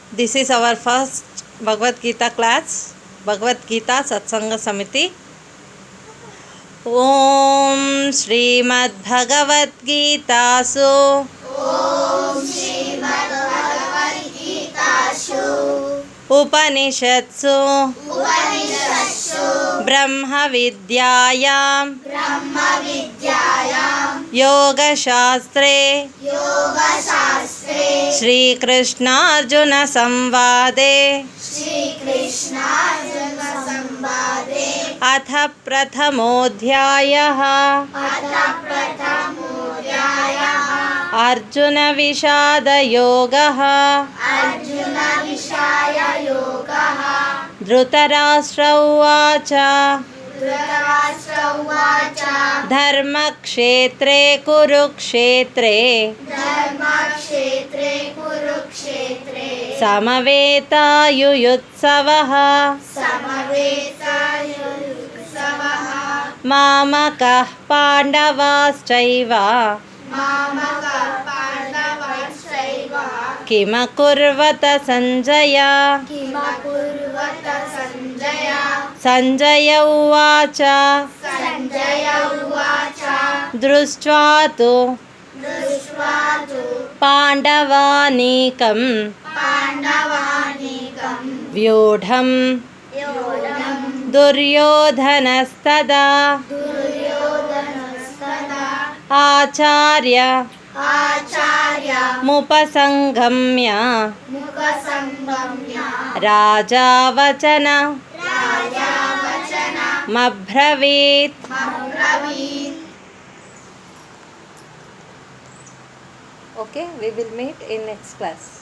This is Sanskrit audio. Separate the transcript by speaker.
Speaker 1: This is our first Bhagavad Gita class, Bhagavad Gita Satsanga Samiti. Om Srimad Bhagavad Gitasu Upanishadsu Brahma Vidyayam Yoga Shastre Shri Krishna Arjuna Samvade Atha Prathamodhyayah Arjuna Vishada Yogah Dhritarashtra Uvacha Dharmakshetre Kurukshetre Samaveta Yuyutsavaha Mamakah Pandavaschaiva Kimakurvata Sanjaya Sanjaya Uvacha Drushtva Pandavanikam Vyodham Duryodhanastada Acharya Mupasangamya Rajavachana Mabravit. Okay, we will meet in next class.